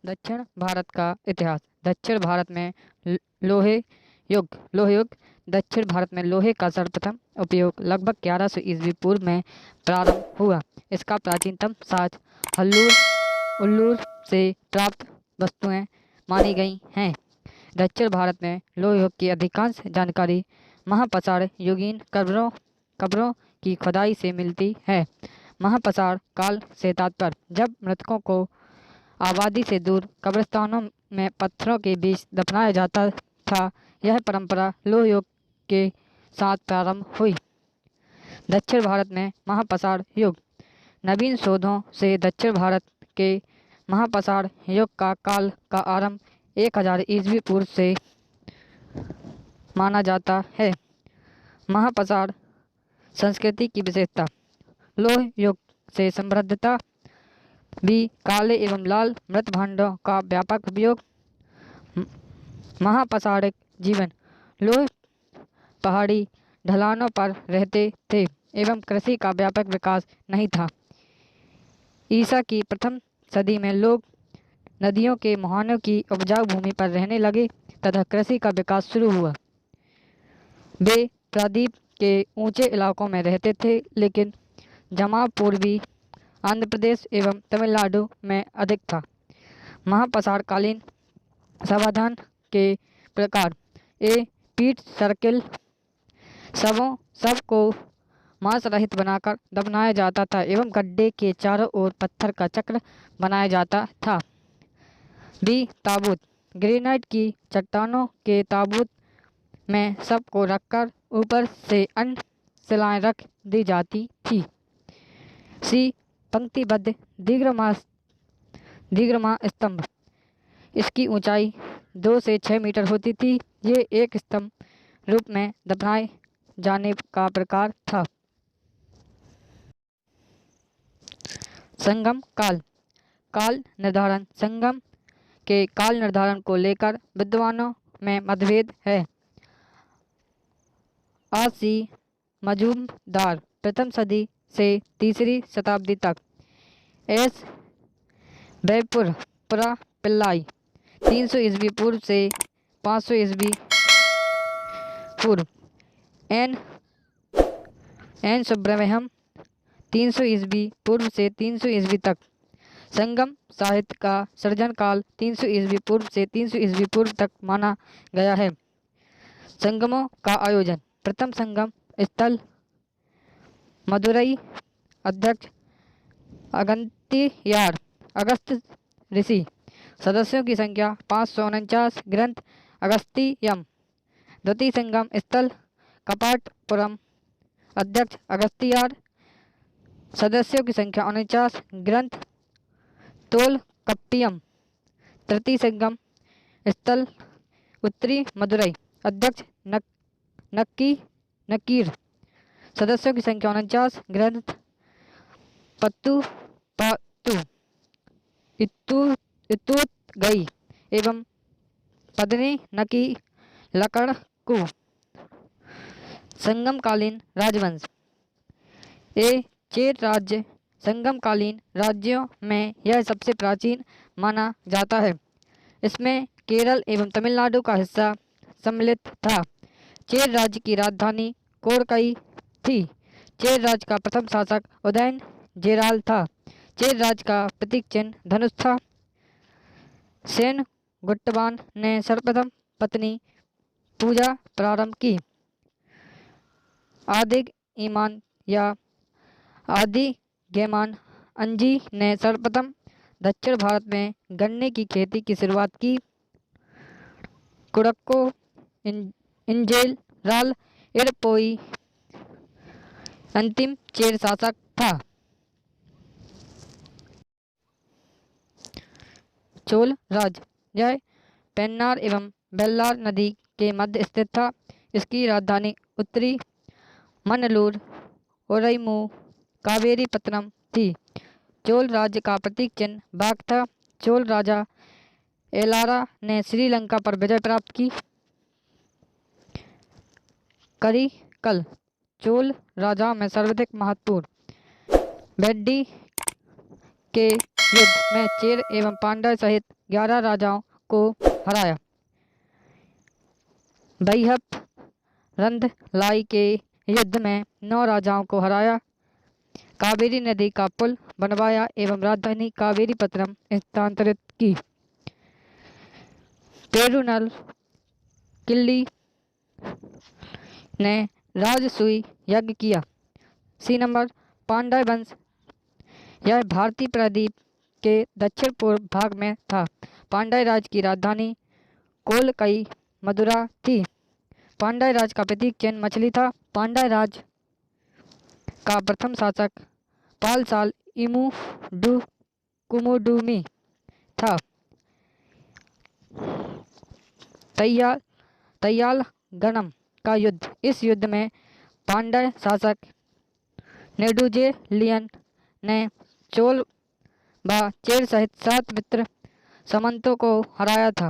दक्षिण भारत का इतिहास। दक्षिण भारत में लोहे लोहे युग। दक्षिण भारत में लोहे का सर्वप्रथम उपयोग लगभग 1100 ईस्वी पूर्व में प्रारंभ हुआ। इसका प्राचीनतम साक्ष्य हल्लूर उल्लूर से प्राप्त वस्तुएं मानी गई हैं। दक्षिण भारत में लोह युग की अधिकांश जानकारी महापाषाण युगीन कब्रों की खुदाई से मिलती है। महापाषाण काल से तात्पर्य जब मृतकों को आबादी से दूर कब्रिस्तानों में पत्थरों के बीच दफनाया जाता था। यह परंपरा लोह युग के साथ प्रारंभ हुई। दक्षिण भारत में महापाषाण युग। नवीन शोधों से दक्षिण भारत के महापाषाण युग का काल का आरंभ 1000 ईस्वी पूर्व से माना जाता है। महापाषाण संस्कृति की विशेषता। लोह युग से समृद्धता भी काले एवं लाल मृत भांडों का व्यापक उपयोग। महापाषाणिक जीवन। लोग पहाड़ी ढलानों पर रहते थे एवं कृषि का व्यापक विकास नहीं था। ईसा की प्रथम सदी में लोग नदियों के मुहानों की उपजाऊ भूमि पर रहने लगे तथा कृषि का विकास शुरू हुआ। वे प्रायद्वीप के ऊंचे इलाकों में रहते थे, लेकिन जमाव पूर्वी आंध्र प्रदेश एवं तमिलनाडु में अधिक था। महापाषाणकालीन समाधान के प्रकार। पीठ सर्किल। शव को मांस रहित बनाकर दफनाया जाता था एवं गड्ढे के चारों ओर पत्थर का चक्र बनाया जाता था। ताबूत। ग्रेनाइट की चट्टानों के ताबूत में शव को रखकर ऊपर से अन्य शिलाएं रख दी जाती थी। पंक्तिबद्ध दीर्घमा स्तंभ। इसकी ऊंचाई 2 से 6 मीटर होती थी। ये एक स्तंभ रूप में दफनाए जाने का प्रकार था। संगम काल निर्धारण। संगम के काल निर्धारण को लेकर विद्वानों में मतभेद है। आसी मजूमदार प्रथम सदी से तीसरी शताब्दी तक। एस वैपुरा पिल्लाई 300 ईस्वी पूर्व से 500 ईस्वी पूर्व। एन सुब्रमण्यम 300 ईस्वी पूर्व से 300 ईस्वी तक। संगम साहित्य का सृजन काल 300 ईस्वी पूर्व से 300 ईस्वी पूर्व तक माना गया है। संगमों का आयोजन। प्रथम संगम स्थल मदुरई। अध्यक्ष अगस्त्यार अगस्त ऋषि। सदस्यों की संख्या 549। ग्रंथ अगस्तियम। द्वितीय संगम स्थल कपाटपुरम। अध्यक्ष अगस्त्यार। सदस्यों की संख्या 49। ग्रंथ तोलकप्पियम। तृतीय संगम स्थल उत्तरी मदुरई। अध्यक्ष नकीर। सदस्यों की संख्या 49। ग्रंथ पत्तू इतूतगई एवं पदने नकी लकड़कू। संगमकालीन राजवंश। चेर राज्य संगमकालीन राज्यों में यह सबसे प्राचीन माना जाता है। इसमें केरल एवं तमिलनाडु का हिस्सा सम्मिलित था। चेर राज्य की राजधानी कोरकई थी। चेर राज्य का प्रथम शासक उदयन जेराल था। चेर राज्य का प्रतीक चिन्ह धनुष था। सेन गुट्टबान ने सर्वप्रथम पत्नी पूजा प्रारंभ की। आदि गेमान अंजी ने सर्वप्रथम दक्षिण भारत में गन्ने की खेती की शुरुआत की। कुड़क्को इंजेल राल इरपोई अंतिम चेर शासक था। चोल राज्य। यह पेन्नार एवं बेल्लार नदी के मध्य स्थित था। इसकी राजधानी उत्तरी मन्नलूर ओरईमू कावेरीपत्तनम थी। चोल राज्य का प्रतीक चिन्ह बाघ था। चोल राजा एलारा ने श्रीलंका पर विजय प्राप्त की। करिकल चोल राजाओं में सर्वाधिक महत्वपूर्ण। बेड्डी के युद्ध में चेर एवं पांड्य सहित 11 राजाओं को हराया। बैहप रंधलाई के युद्ध में 9 राजाओं को हराया। कावेरी नदी का पुल बनवाया एवं राजधानी कावेरीपत्तनम स्थानांतरित की। पेरुनल किल्ली ने राजसूय यज्ञ किया। सी नंबर पांड्य वंश। यह भारतीय प्रायद्वीप के दक्षिण पूर्व भाग में था। पांड्य राज की राजधानी कोलकई मदुरा थी। पांड्य राज का प्रतीक चिन्ह मछली था। पांड्य राज का प्रथम शासक पालसाल इमुडु कुमुडुमी था। तैयाल गणम का युद्ध। इस युद्ध में पांड्य शासक नेडुजेलियन ने चोल व चेर सहित 7 मित्र सामंतों को हराया था।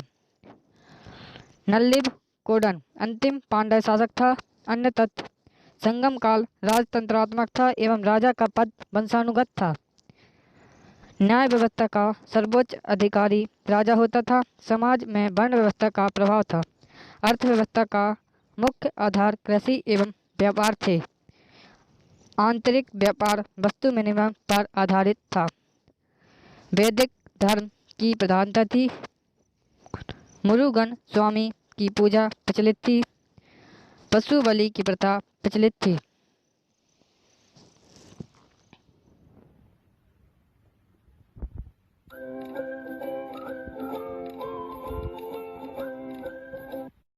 नल्लिब कोडन अंतिम पांड्य शासक था। अन्य तथ्य: संगम काल राजतंत्रात्मक था एवं राजा का पद वंशानुगत था। न्याय व्यवस्था का सर्वोच्च अधिकारी राजा होता था। समाज में वर्ण व्यवस्था का प्रभाव था। अर्थव्यवस्था का मुख्य आधार कृषि एवं व्यापार थे। आंतरिक व्यापार वस्तु विनिमय पर आधारित था। वैदिक धर्म की प्रधानता थी। मुरुगन स्वामी की पूजा प्रचलित थी। पशु बलि की प्रथा प्रचलित थी।